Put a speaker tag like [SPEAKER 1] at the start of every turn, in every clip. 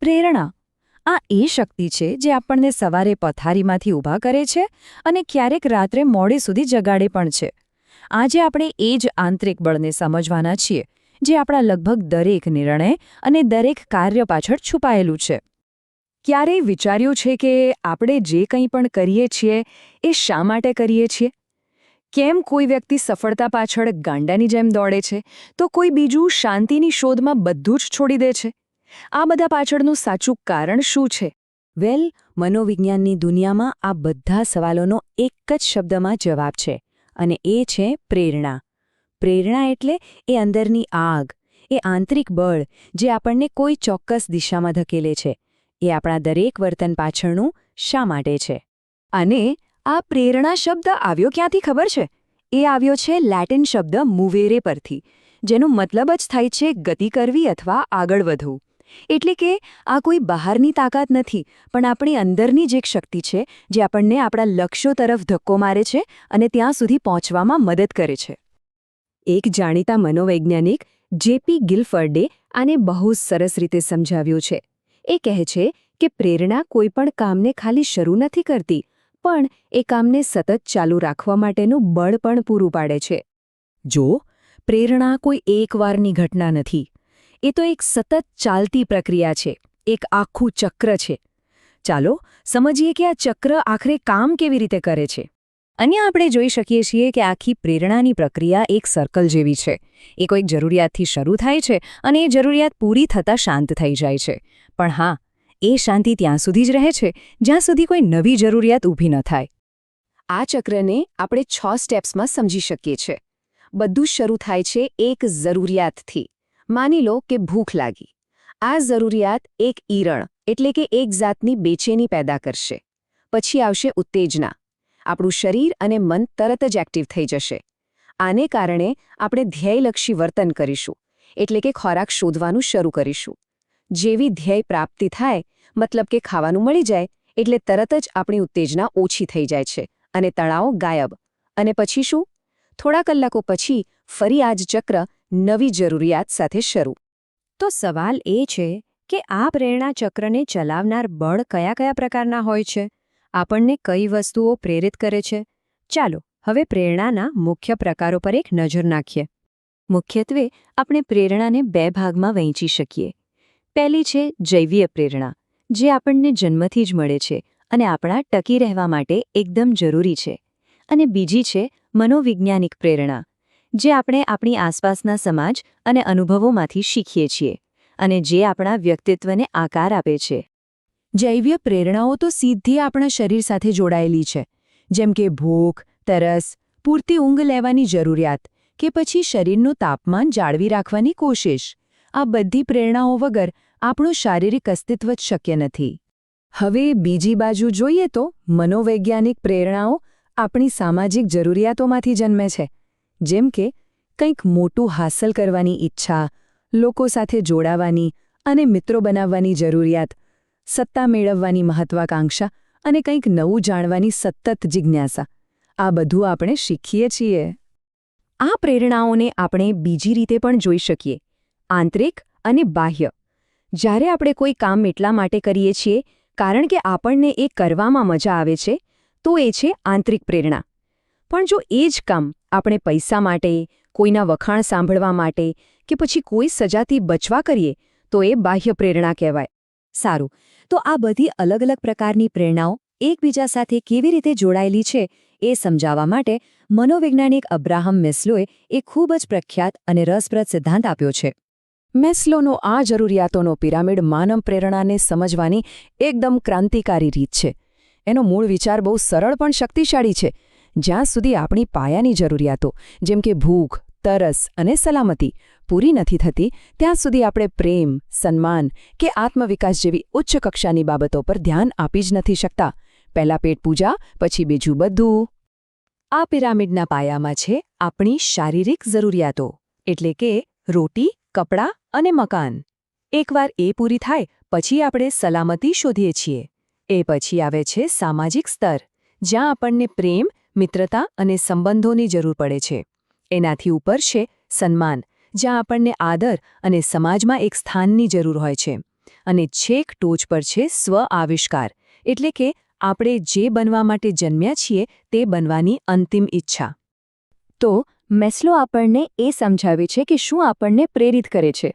[SPEAKER 1] પ્રેરણા આ એ શક્તિ છે જે આપણને સવારે પથારીમાંથી ઊભા કરે છે અને ક્યારેક રાત્રે મોડે સુધી જગાડે પણ છે. આજે આપણે એ જ આંતરિક બળને સમજવાના છીએ જે આપણા લગભગ દરેક નિર્ણય અને દરેક કાર્ય પાછળ છુપાયેલું છે. ક્યારેય વિચાર્યું છે કે આપણે જે કંઈ પણ કરીએ છીએ એ શા માટે કરીએ છીએ? કેમ કોઈ વ્યક્તિ સફળતા પાછળ ગાંડાની જેમ દોડે છે તો કોઈ બીજું શાંતિની શોધમાં બધું જ છોડી દે છે? આ બધા પાછળનું સાચું કારણ શું છે? મનોવિજ્ઞાનની દુનિયામાં આ બધા સવાલોનો એક જ શબ્દમાં જવાબ છે, અને એ છે પ્રેરણા. પ્રેરણા એટલે એ અંદરની આગ, એ આંતરિક બળ જે આપણને કોઈ ચોક્કસ દિશામાં ધકેલે છે. એ આપણા દરેક વર્તન પાછળનું શા માટે છે. અને આ પ્રેરણા શબ્દ આવ્યો ક્યાંથી ખબર છે? એ આવ્યો છે લેટિન શબ્દ મૂવેરે પરથી, જેનો મતલબ જ થાય છે ગતિ કરવી અથવા આગળ વધવું. એટલે કે આ કોઈ બહારની તાકાત નથી, પણ આપણી અંદરની જ એક શક્તિ છે જે આપણને આપણા લક્ષ્યો તરફ ધક્કો મારે છે અને ત્યાં સુધી પહોંચવામાં મદદ કરે છે. એક જાણીતા મનોવૈજ્ઞાનિક જેપી ગિલફર્ડે આને બહુ સરસ રીતે સમજાવ્યું છે. એ કહે છે કે પ્રેરણા કોઈપણ કામને ખાલી શરૂ નથી કરતી, પણ એ કામને સતત ચાલુ રાખવા માટેનું બળ પણ પૂરું પાડે છે. જો પ્રેરણા કોઈ એકવારની ઘટના નથી, એ તો એક સતત ચાલતી પ્રક્રિયા છે, એક આખું ચક્ર છે. ચાલો સમજીએ કે આ ચક્ર આખરે કામ કેવી રીતે કરે છે. અહીંયા આપણે જોઈ શકીએ છીએ કે આખી પ્રેરણાની પ્રક્રિયા એક સર્કલ જેવી છે. એ કોઈક જરૂરિયાતથી શરૂ થાય છે અને એ જરૂરિયાત પૂરી થતાં શાંત થઈ જાય છે. પણ હા, એ શાંતિ ત્યાં સુધી જ રહે છે જ્યાં સુધી કોઈ નવી જરૂરિયાત ઊભી ન થાય. આ ચક્રને આપણે 6 સ્ટેપ્સમાં સમજી શકીએ છીએ. બધું શરૂ થાય છે એક જરૂરિયાતથી. માની લો કે ભૂખ લાગી. આ જરૂરિયાત એક ઈરણ એટલે કે એક જાતની બેચેની પેદા કરશે. પછી આવશે ઉત્તેજના. આપણું શરીર અને મન તરત જ એક્ટિવ થઈ જશે. આને કારણે આપણે ધ્યેયલક્ષી વર્તન કરીશું, એટલે કે ખોરાક શોધવાનું શરૂ કરીશું. જેવી ધ્યેય પ્રાપ્તિ થાય, મતલબ કે ખાવાનું મળી જાય, એટલે તરત જ આપણી ઉત્તેજના ઓછી થઈ જાય છે અને તણાવ ગાયબ. અને પછી શું? થોડા કલાકો પછી ફરી આ જ ચક્ર નવી જરૂરિયાત સાથે શરૂ. તો સવાલ એ છે કે આ પ્રેરણા ચક્રને ચલાવનાર બળ કયા કયા પ્રકારના હોય છે? આપણને કઈ વસ્તુઓ પ્રેરિત કરે છે? ચાલો હવે પ્રેરણાના મુખ્ય પ્રકારો પર એક નજર નાખીએ. મુખ્યત્વે આપણે પ્રેરણાને 2 ભાગમાં વહેંચી શકીએ. પહેલી છે જૈવીય પ્રેરણા, જે આપણને જન્મથી જ મળે છે અને આપણા ટકી રહેવા માટે એકદમ જરૂરી છે. અને બીજી છે મનોવૈજ્ઞાનિક પ્રેરણા, જે આપણે આપણી આસપાસના સમાજ અને અનુભવોમાંથી શીખીએ છીએ અને જે આપણા વ્યક્તિત્વને આકાર આપે છે. જૈવીય પ્રેરણાઓ તો સીધી આપણા શરીર સાથે જોડાયેલી છે, જેમ કે ભૂખ, તરસ, પૂરતી ઊંઘ લેવાની જરૂરિયાત કે પછી શરીરનું તાપમાન જાળવી રાખવાની કોશિશ. આ બધી પ્રેરણાઓ વગર આપણું શારીરિક અસ્તિત્વ જ શક્ય નથી. હવે બીજી બાજુ જોઈએ તો મનોવૈજ્ઞાનિક પ્રેરણાઓ આપણી સામાજિક જરૂરિયાતોમાંથી જન્મે છે, જેમ કે કંઈક મોટું હાંસલ કરવાની ઈચ્છા, લોકો સાથે જોડાવાની અને મિત્રો બનાવવાની જરૂરિયાત, સત્તા મેળવવાની મહત્વાકાંક્ષા અને કંઈક નવું જાણવાની સતત જિજ્ઞાસા. આ બધું આપણે શીખીએ છીએ. આ પ્રેરણાઓને આપણે બીજી રીતે પણ જોઈ શકીએ, આંતરિક અને બાહ્ય. જ્યારે આપણે કોઈ કામ એટલા માટે કરીએ છીએ કારણ કે આપણને એ કરવામાં મજા આવે છે, તો એ છે આંતરિક પ્રેરણા. પણ જો એ જ કામ આપણે પૈસા માટે, કોઈના વખાણ સાંભળવા માટે કે પછી કોઈ સજાથી બચવા કરીએ, તો એ બાહ્ય પ્રેરણા કહેવાય. સારું, તો આ બધી અલગ અલગ પ્રકારની પ્રેરણાઓ એકબીજા સાથે કેવી રીતે જોડાયેલી છે એ સમજાવવા માટે મનોવૈજ્ઞાનિક અબ્રાહમ મેસ્લોએ એક ખૂબ જ પ્રખ્યાત અને રસપ્રદ સિદ્ધાંત આપ્યો છે. મેસ્લોનો આ જરૂરિયાતોનો પિરામિડ માનવ પ્રેરણાને સમજવાની એકદમ ક્રાંતિકારી રીત છે. એનો મૂળ વિચાર બહુ સરળ પણ શક્તિશાળી છે. જ્યાં સુધી આપણી પાયાની જરૂરિયાતો જેમ કે ભૂખ, તરસ અને સલામતી પૂરી નથી થતી, ત્યાં સુધી આપણે પ્રેમ, સન્માન કે આત્મવિકાસ જેવી ઉચ્ચ કક્ષાની બાબતો પર ધ્યાન આપી જ નથી શકતા. પહેલા પેટ પૂજા, પછી બીજું બધું. આ પિરામિડના પાયામાં છે આપણી શારીરિક જરૂરિયાતો, એટલે કે રોટી, કપડાં અને મકાન. એકવાર એ પૂરી થાય પછી આપણે સલામતી શોધીએ છીએ. એ પછી આવે છે સામાજિક સ્તર, જ્યાં આપણને પ્રેમ, મિત્રતા અને સંબંધોની જરૂર પડે છે. એનાથી ઉપર છે સન્માન, જ્યાં આપણને આદર અને સમાજમાં એક સ્થાનની જરૂર હોય છે. અને છેક ટોચ પર છે સ્વ-આવિષ્કાર, એટલે કે આપણે જે બનવા માટે જન્મ્યા છીએ તે બનવાની અંતિમ ઈચ્છા. તો મેસ્લો આપણને એ સમજાવે છે કે શું આપણને પ્રેરિત કરે છે,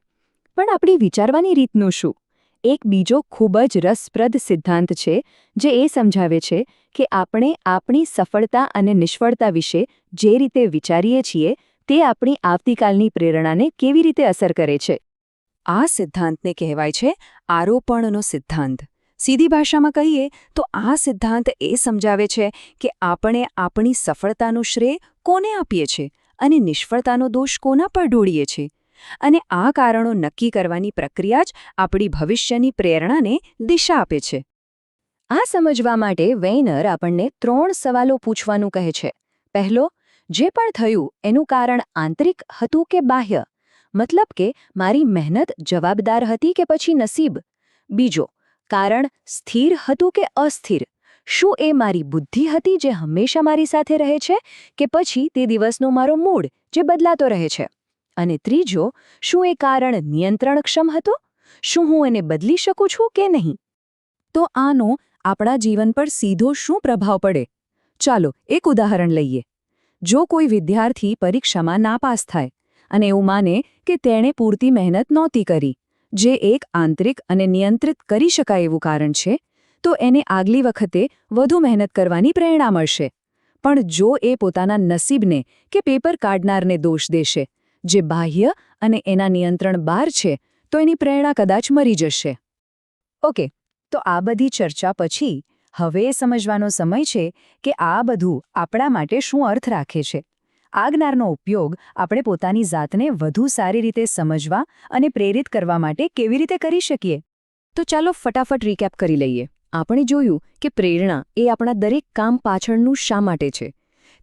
[SPEAKER 1] પણ આપણી વિચારવાની રીતનું શું? એક બીજો ખૂબ જ રસપ્રદ સિદ્ધાંત છે જે એ સમજાવે છે કે આપણે આપણી સફળતા અને નિષ્ફળતા વિશે જે રીતે વિચારીએ છીએ તે આપણી આવતીકાલની પ્રેરણાને કેવી રીતે અસર કરે છે. આ સિદ્ધાંતને કહેવાય છે આરોપણનો સિદ્ધાંત. સીધી ભાષામાં કહીએ તો આ સિદ્ધાંત એ સમજાવે છે કે આપણે આપણી સફળતાનું શ્રેય કોને આપીએ છીએ અને નિષ્ફળતાનો દોષ કોના પર ઢોળીએ છીએ. અને આ કારણો નક્કી કરવાની પ્રક્રિયા જ આપણી ભવિષ્યની પ્રેરણાને દિશા આપે છે. આ સમજવા માટે વેઇનર આપણને 3 સવાલો પૂછવાનું કહે છે. પહેલો, જે પણ થયું એનું કારણ આંતરિક હતું કે બાહ્ય? મતલબ કે મારી મહેનત જવાબદાર હતી કે પછી નસીબ? બીજો, કારણ સ્થિર હતું કે અસ્થિર? શું એ મારી બુદ્ધિ હતી જે હંમેશા મારી સાથે રહે છે કે પછી તે દિવસનો મારો મૂડ જે બદલાતો રહે છે? અને ત્રીજો, શું એ કારણ નિયંત્રણક્ષમ હતું? શું હું એને બદલી શકું છું કે નહીં? તો આનો આપણા જીવન પર સીધો શું પ્રભાવ પડે? ચાલો એક ઉદાહરણ લઈએ. જો કોઈ વિદ્યાર્થી પરીક્ષામાં નાપાસ થાય અને એવું માને કે તેણે પૂરતી મહેનત નહોતી કરી, જે એક આંતરિક અને નિયંત્રિત કરી શકાય એવું કારણ છે, તો એને આગલી વખતે વધુ મહેનત કરવાની પ્રેરણા મળશે. પણ જો એ પોતાના નસીબને કે પેપર કાઢનારને દોષ દેશે, જે બાહ્ય અને એના નિયંત્રણ બહાર છે, તો એની પ્રેરણા કદાચ મરી જશે. ઓકે, તો આ બધી ચર્ચા પછી હવે એ સમજવાનો સમય છે કે આ બધું આપણા માટે શું અર્થ રાખે છે. આ જ્ઞાનનો ઉપયોગ આપણે પોતાની જાતને વધુ સારી રીતે સમજવા અને પ્રેરિત કરવા માટે કેવી રીતે કરી શકીએ? તો ચાલો ફટાફટ રીકેપ કરી લઈએ. આપણે જોયું કે પ્રેરણા એ આપણા દરેક કામ પાછળનું શા માટે છે.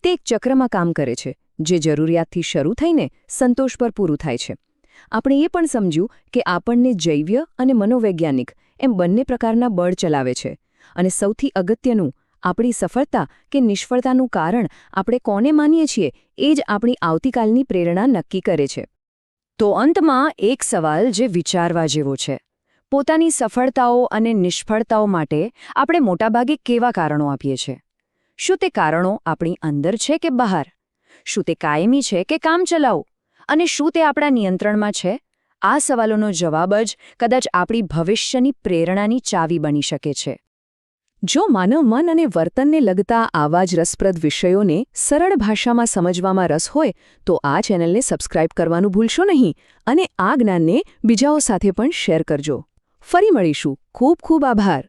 [SPEAKER 1] તે એક ચક્રમાં કામ કરે છે, જે જરૂરિયાતથી શરૂ થઈને સંતોષ પર પૂરું થાય છે. આપણે એ પણ સમજ્યું કે આપણને જૈવ્ય અને મનોવૈજ્ઞાનિક એમ બંને પ્રકારના બળ ચલાવે છે, અને સૌથી અગત્યનું, આપણી સફળતા કે નિષ્ફળતાનું કારણ આપણે કોને માનીએ છીએ એ જ આપણી આવતીકાલની પ્રેરણા નક્કી કરે છે. તો અંતમાં એક સવાલ જે વિચારવા જેવો છે. પોતાની સફળતાઓ અને નિષ્ફળતાઓ માટે આપણે મોટાભાગે કેવા કારણો આપીએ છીએ? શું તે કારણો આપણી અંદર છે કે બહાર? શું તે કાયમી છે કે કામચલાઉ? અને શું તે આપણા નિયંત્રણમાં છે? આ સવાલોનો જવાબ જ કદાચ આપણી ભવિષ્યની પ્રેરણાની ચાવી બની શકે છે. જો માનવ મન અને વર્તનને લગતા આવા જ રસપ્રદ વિષયોને સરળ ભાષામાં સમજવામાં રસ હોય તો આ ચેનલને સબસ્ક્રાઇબ કરવાનું ભૂલશો નહીં અને આ જ્ઞાનને બીજાઓ સાથે પણ શેર કરજો. ફરી મળીશું. ખૂબ ખૂબ આભાર.